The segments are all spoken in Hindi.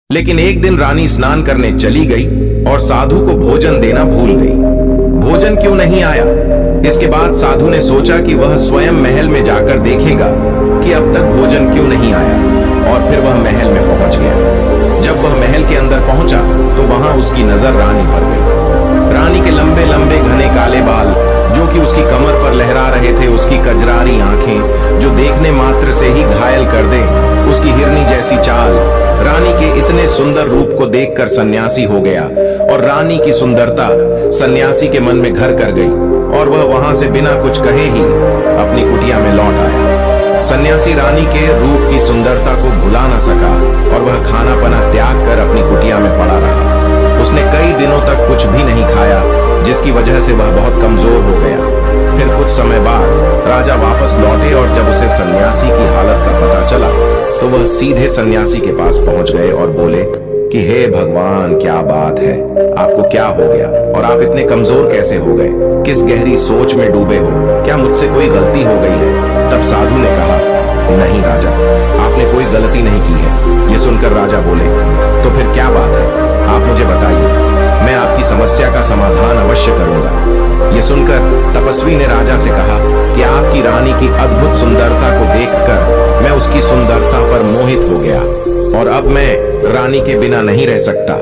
लेकिन एक दिन रानी स्नान करने चली गई और साधु को भोजन देना भूल गई। भोजन क्यों नहीं आया? इसके बाद साधु ने सोचा कि वह स्वयं महल में जाकर देखेगा कि अब तक भोजन क्यों नहीं आया, और फिर वह महल में पहुंच गया। जब वह महल के अंदर पहुंचा तो वहां उसकी नजर रानी पर गई। रानी के लंबे लंबे घने काले बाल जो कि उसकी कमर पर लहरा रहे थे, उसकी कजरारी आंखें जो देखने मात्र से ही घायल कर दे, उसकी हिरनी जैसी चाल। रानी के इतने सुंदर रूप को देखकर सन्यासी हो गया और रानी की सुंदरता सन्यासी के मन में घर कर गई और वह वहां से बिना कुछ कहे ही अपनी कुटिया में लौट आया। सन्यासी रानी के रूप की सुंदरता को भुला न सका और वह खाना पना त्याग कर अपनी कुटिया में पड़ा रहा। उसने कई दिनों तक कुछ भी नहीं खाया, जिसकी वजह से वह बहुत कमजोर हो गया। फिर कुछ समय बाद राजा वापस लौटे और जब उसे सन्यासी की हालत का पता चला तो वह सीधे सन्यासी के पास पहुंच गए और बोले कि हे भगवान, क्या बात है, आपको क्या हो गया और आप इतने कमजोर कैसे हो गए? किस गहरी सोच में डूबे हो? क्या मुझसे कोई गलती हो गई है? तब साधु ने कहा, नहीं राजा, आपने कोई गलती नहीं की है। ये सुनकर राजा बोले, तो फिर क्या बात है, आप मुझे बताइए, मैं आपकी समस्या का समाधान अवश्य करूंगा। ये सुनकर तपस्वी ने राजा से कहा कि आपकी रानी की अद्भुत सुंदरता को देखकर मैं उसकी सुंदरता पर मोहित हो गया और अब मैं रानी के बिना नहीं रह सकता।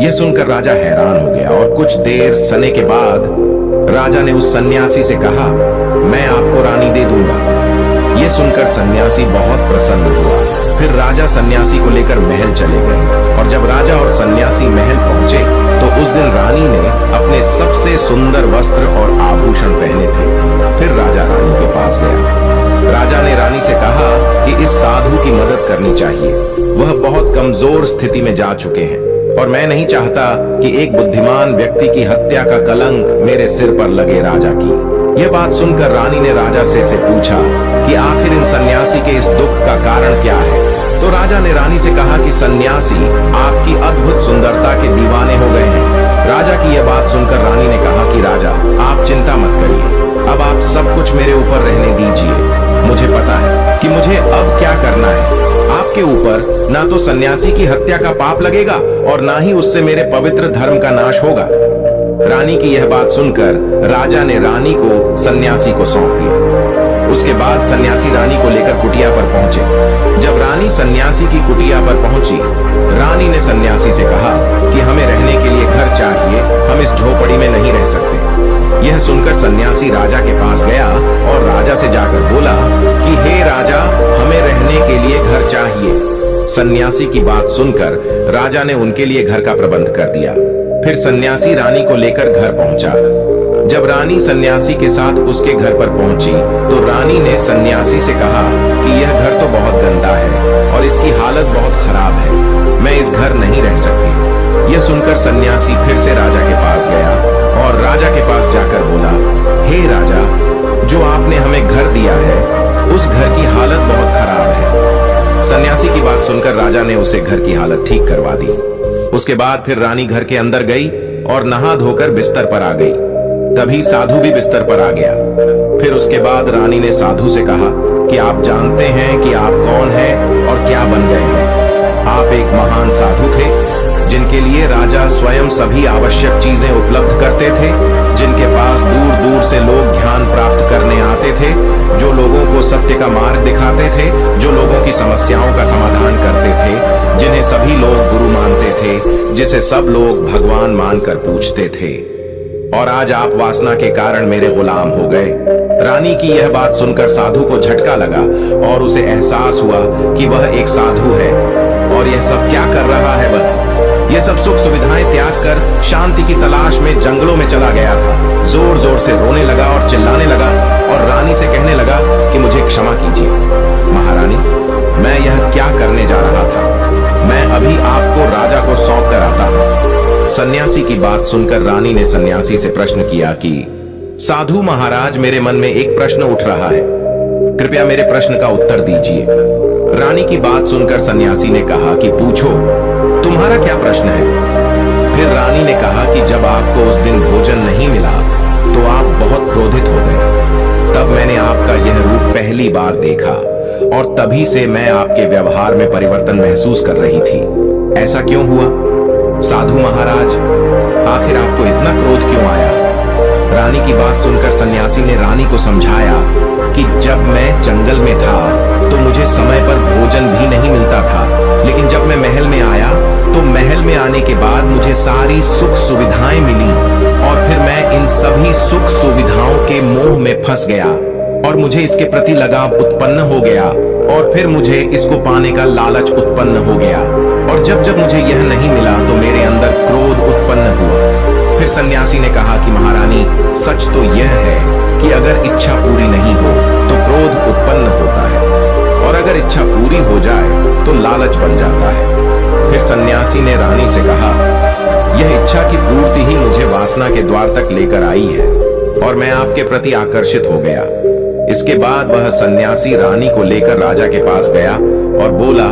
यह सुनकर राजा हैरान हो गया और कुछ देर सने के बाद राजा ने उस सन्यासी से कहा, मैं आपको रानी दे दूंगा। यह सुनकर सन्यासी बहुत प्रसन्न हुआ। फिर राजा सन्यासी को लेकर महल चले गए और जब राजा और सन्यासी महल पहुंचे तो उस दिन रानी ने अपने सबसे सुंदर वस्त्र और आभूषण पहने थे। फिर राजा रानी के पास गया। राजा ने रानी से कहा कि इस साधु की मदद करनी चाहिए, वह बहुत कमजोर स्थिति में जा चुके हैं और मैं नहीं चाहता कि एक बुद्धिमान व्यक्ति की हत्या का कलंक मेरे सिर पर लगे। राजा की यह बात सुनकर रानी ने राजा से पूछा कि आखिर इन सन्यासी के इस दुख का कारण क्या है। तो राजा ने रानी से कहा कि सन्यासी आपकी अद्भुत सुंदरता के दीवाने हो गए हैं। राजा की यह बात सुनकर रानी ने कहा कि राजा, आप चिंता मत करिए, अब आप सब कुछ मेरे ऊपर रहने दीजिए। मुझे पता है कि मुझे अब क्या करना है। आपके ऊपर ना तो सन्यासी की हत्या का पाप लगेगा और ना ही उससे मेरे पवित्र धर्म का नाश होगा। रानी की यह बात सुनकर राजा ने रानी को सन्यासी को सौंप दिया। उसके बाद सन्यासी रानी को लेकर कुटिया पर पहुंचे। जब रानी सन्यासी की कुटिया पर पहुंची, रानी ने सन्यासी से कहा कि हमें रहने के लिए घर चाहिए, हम इस झोपड़ी में नहीं रह सकते। यह सुनकर सन्यासी राजा के पास गया और राजा से जाकर बोला कि हे राजा, हमें रहने के लिए घर चाहिए। सन्यासी की बात सुनकर राजा ने उनके लिए घर का प्रबंध कर दिया। फिर सन्यासी रानी को लेकर घर पहुंचा। जब रानी सन्यासी के साथ उसके घर पर पहुंची तो रानी ने सन्यासी से कहा कि यह घर तो बहुत गंदा है और इसकी हालत बहुत खराब है, मैं इस घर नहीं रह सकती। यह सुनकर सन्यासी फिर से राजा के पास गया और राजा के पास जाकर बोला, हे राजा, जो आपने हमें घर दिया है उस घर की हालत बहुत खराब है। सन्यासी की बात सुनकर राजा ने उसे घर की हालत ठीक करवा दी। उसके बाद फिर रानी घर के अंदर गई और नहा धोकर बिस्तर पर आ गई। तभी साधु भी बिस्तर पर आ गया। फिर उसके बाद रानी ने साधु से कहा कि आप जानते हैं कि आप कौन हैं और क्या बन गए हैं। आप एक महान साधु थे जिनके लिए राजा स्वयं सभी आवश्यक चीजें उपलब्ध करते थे, जिनके पास दूर दूर से लोग ज्ञान प्राप्त करने आते थे, जो लोगों को सत्य का मार्ग दिखाते थे, जो लोगों की समस्याओं का समाधान करते थे, जिन्हें सभी लोग गुरु मानते थे, जिसे सब लोग भगवान मानकर पूजते थे। और आज आप वासना के कारण मेरे गुलाम हो गए। रानी की यह बात सुनकर साधु को झटका लगा और उसे एहसास हुआ कि वह एक साधु है और यह सब क्या कर रहा है। वह यह सब सुख सुविधाएं त्याग कर शांति की तलाश में जंगलों में चला गया था। जोर जोर से रोने लगा और चिल्लाने लगा और रानी से कहने लगा कि मुझे क्षमा कीजिए महारानी, मैं यह क्या करने जा रहा था, मैं अभी आपको राजा को सौंप कर आता हूं। सन्यासी की बात सुनकर रानी ने सन्यासी से प्रश्न किया कि साधु महाराज, मेरे मन में एक प्रश्न उठ रहा है, कृपया मेरे प्रश्न का उत्तर दीजिए। रानी की बात सुनकर सन्यासी ने कहा कि पूछो, तुम्हारा क्या प्रश्न है। फिर रानी ने कहा कि जब आपको उस दिन भोजन नहीं मिला तो आप बहुत क्रोधित हो गए। तब मैंने आपका यह रूप पहली बार देखा और तभी से मैं आपके व्यवहार में परिवर्तन महसूस कर रही थी। ऐसा क्यों हुआ? साधु महाराज, आखिर आपको इतना क्रोध क्यों आया? रानी की बात सुनकर सन्यासी ने रानी को समझाया कि जब मैं जंगल में था तो मुझे समय पर भोजन भी नहीं मिलता था, लेकिन जब मैं महल में आया तो महल में आने के बाद मुझे सारी सुख सुविधाएं मिली और फिर मैं इन सभी सुख सुविधाओं के मोह में फंस गया और मुझे इसके प्रति लगाव उत्पन्न हो गया और फिर मुझे इसको पाने का लालच उत्पन्न हो गया और जब जब मुझे यह नहीं मिला तो मेरे अंदर क्रोध उत्पन्न हुआ। फिर सन्यासी ने कहा कि महारानी, सच तो यह है कि अगर इच्छा पूरी नहीं हो तो क्रोध उत्पन्न होता है और अगर इच्छा पूरी हो जाए तो लालच बन जाता है। फिर सन्यासी ने रानी से कहा, यह इच्छा की पूर्ति ही मुझे वासना के द्वार तक लेकर आई है और मैं आपके प्रति आकर्षित हो गया। इसके बाद वह सन्यासी रानी को लेकर राजा के पास गया और बोला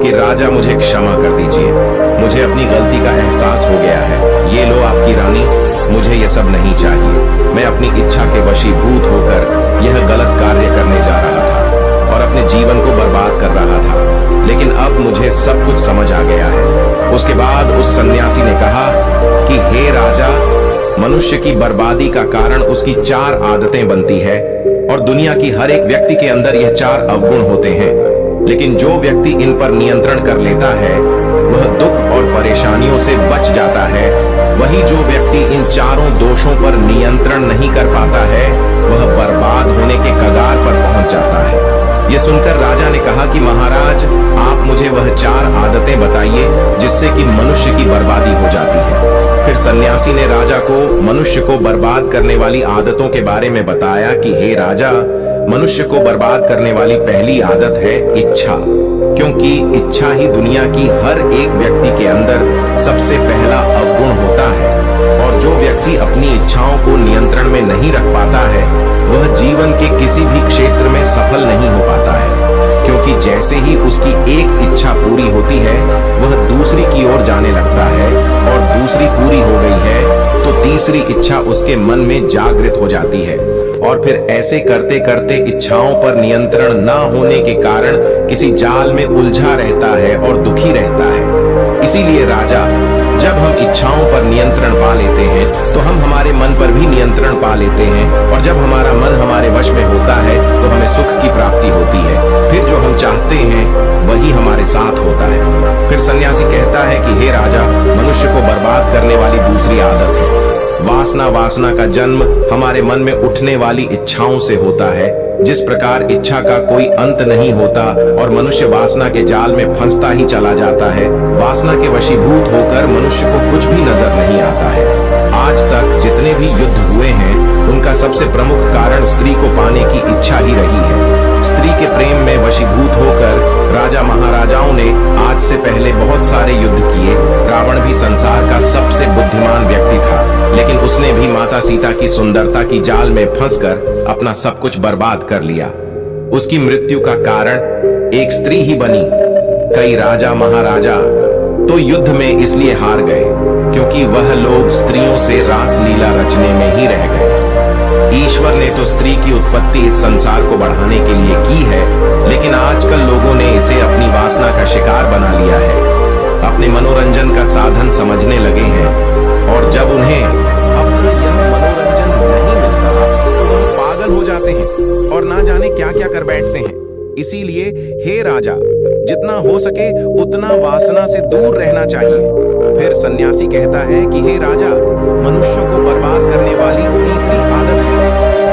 कि राजा, मुझे क्षमा कर दीजिए, मुझे अपनी गलती का एहसास हो गया है। ये लो आपकी रानी, मुझे यह सब नहीं चाहिए। मैं अपनी इच्छा के वशीभूत होकर यह गलत कार्य करने जा रहा था और अपने जीवन को बर्बाद कर रहा था, लेकिन अब मुझे सब कुछ समझ आ गया है। उसके बाद उस सन्यासी ने कहा कि हे राजा, मनुष्य की बर्बादी का कारण उसकी 4 आदतें बनती है और दुनिया की हर एक व्यक्ति के अंदर यह 4 अवगुण होते हैं, लेकिन जो व्यक्ति इन पर नियंत्रण कर लेता है वह दुख और परेशानियों से बच जाता है। वही जो व्यक्ति इन चारों दोषों पर नियंत्रण नहीं कर पाता है वह बर्बाद होने के कगार पर पहुंच जाता है। यह सुनकर राजा ने कहा कि महाराज, आप मुझे वह 4 आदतें बताइए जिससे कि मनुष्य की बर्बादी हो जाती है। फिर सन्यासी ने राजा को मनुष्य को बर्बाद करने वाली आदतों के बारे में बताया कि हे राजा, मनुष्य को बर्बाद करने वाली पहली आदत है इच्छा, क्योंकि इच्छा ही दुनिया की हर एक व्यक्ति के अंदर सबसे पहला अवगुण होता है और जो व्यक्ति अपनी इच्छाओं को नियंत्रण में नहीं रख पाता है वह जीवन के किसी भी क्षेत्र में सफल नहीं हो पाता है, क्योंकि जैसे ही उसकी एक इच्छा पूरी होती है वह दूसरी की ओर जाने लगता है और दूसरी पूरी हो गई है तो तीसरी इच्छा उसके मन में जागृत हो जाती है और फिर ऐसे करते करते इच्छाओं पर नियंत्रण न होने के कारण किसी जाल में उलझा रहता है और दुखी रहता है। इसीलिए राजा, जब हम इच्छाओं पर नियंत्रण पा लेते हैं तो हम हमारे मन पर भी नियंत्रण पा लेते हैं और जब हमारा मन हमारे वश में होता है तो हमें सुख की प्राप्ति होती है। फिर जो हम चाहते हैं वही हमारे साथ होता है। फिर सन्यासी कहता है कि हे राजा, मनुष्य को बर्बाद करने वाली दूसरी आदत है वासना। वासना का जन्म हमारे मन में उठने वाली इच्छाओं से होता है। जिस प्रकार इच्छा का कोई अंत नहीं होता और मनुष्य वासना के जाल में फंसता ही चला जाता है, वासना के वशीभूत होकर मनुष्य को कुछ भी नजर नहीं आता है। आज तक जितने भी युद्ध हुए हैं उनका सबसे प्रमुख कारण स्त्री को पाने की इच्छा ही रही है। स्त्री के प्रेम में वशीभूत होकर राजा महाराजाओं ने आज से पहले बहुत सारे युद्ध किए। रावण भी संसार का सबसे बुद्धिमान व्यक्ति था, लेकिन उसने भी माता सीता की सुंदरता की जाल में फंसकर अपना सब कुछ बर्बाद कर लिया। उसकी मृत्यु का कारण एक स्त्री ही बनी। कई राजा महाराजा तो युद्ध में इसलिए हार गए क्योंकि वह लोग स्त्रियों से रासलीला रचने में ही रह गए। ईश्वर ने तो स्त्री की उत्पत्ति इस संसार को बढ़ाने के लिए की है, लेकिन आजकल लोगों ने इसे अपनी वासना का शिकार बना लिया है, अपने मनोरंजन का साधन समझने लगे हैं और जब उन्हें अपना यह मनोरंजन नहीं मिलता तो वह पागल हो जाते हैं और ना जाने क्या क्या कर बैठते हैं। इसीलिए हे राजा, जितना हो सके उतना वासना से दूर रहना चाहिए। फिर सन्यासी कहता है कि हे राजा, मनुष्यों को बर्बाद करने वाली तीसरी आदत है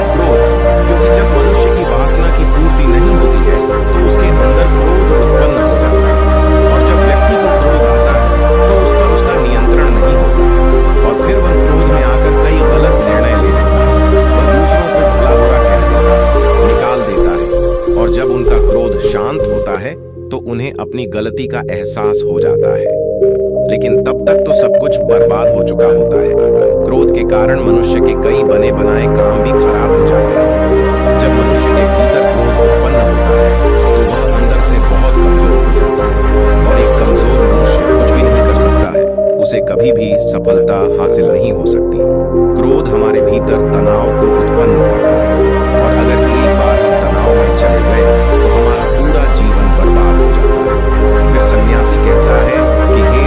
क्रोध, क्योंकि जब मनुष्य की वासना की पूर्ति नहीं होती है तो उसके अंदर क्रोध उत्पन्न हो जाता है और जब व्यक्ति को क्रोध आता है तो उस पर उसका नियंत्रण नहीं होता है और फिर वह क्रोध में आकर कई गलत निर्णय ले लेता है। वह दूसरों को भला बुरा कह देता है, निकाल देता है और जब उनका क्रोध शांत होता है तो उन्हें अपनी गलती का एहसास हो जाता है, लेकिन तब तक तो सब कुछ बर्बाद हो चुका होता है। क्रोध के कारण मनुष्य के कई बने बनाए काम भी खराब हो जाते हैं। जब मनुष्य के भीतर क्रोध उत्पन्न होता है तो वह अंदर से बहुत कमजोर हो जाता है और एक कमजोर मनुष्य कुछ भी नहीं कर सकता है, उसे कभी भी सफलता हासिल नहीं हो सकती। क्रोध हमारे भीतर तनाव को उत्पन्न करता है और अगर एक बार हम तनाव में चले गए तो हमारा पूरा जीवन बर्बाद हो जाता है। फिर सन्यासी कहता है कि हे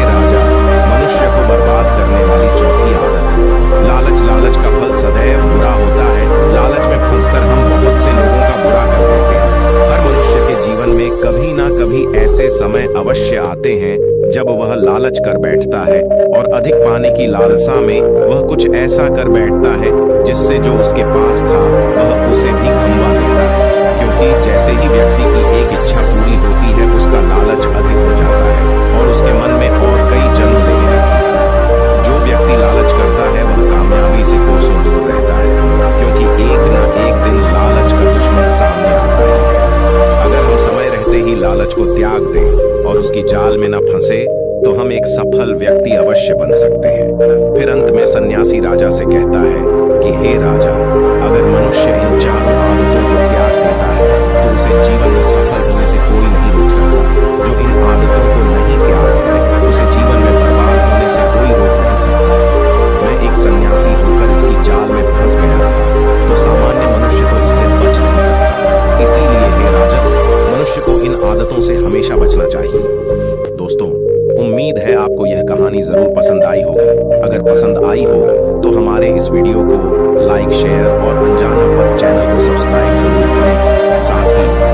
वह लालच कर बैठता है और अधिक पाने की लालसा में वह कुछ ऐसा कर बैठता है जिससे जो उसके पास था वह उसे भी गंवा देता है, क्योंकि जैसे ही व्यक्ति की एक इच्छा पूरी होती है उसका लालच अधिक हो जाता है और उसके मन में और कई जन्म लेने लगती है। जो व्यक्ति लालच करता है वह कामयाबी से कोसों दूर रहता है, क्योंकि एक न एक दिन लालच का दुश्मन सामने आता ही है। अगर हम समय रहते ही लालच को त्याग दें और उसकी जाल में न फंसे तो हम एक सफल व्यक्ति अवश्य बन सकते हैं। फिर अंत में सन्यासी राजा से कहता है कि हे राजा, अगर मनुष्य इन चारों आदतों को त्याग देता है तो उसे जीवन में सफल होने से कोई नहीं रोक सकता। जो इन आदतों को नहीं त्याग है उसे जीवन में बर्बाद होने से कोई रोक नहीं सकता। मैं एक सन्यासी होकर इसकी जाल में फंस गया था, तो सामान्य मनुष्य तो इससे बच नहीं सकता। इसीलिए हे राजा, मनुष्य को इन आदतों से हमेशा बचना चाहिए। दोस्तों, उम्मीद है आपको यह कहानी जरूर पसंद आई होगी। अगर पसंद आई हो तो हमारे इस वीडियो को लाइक, शेयर और अनजाना पद चैनल को सब्सक्राइब जरूर करें। साथ ही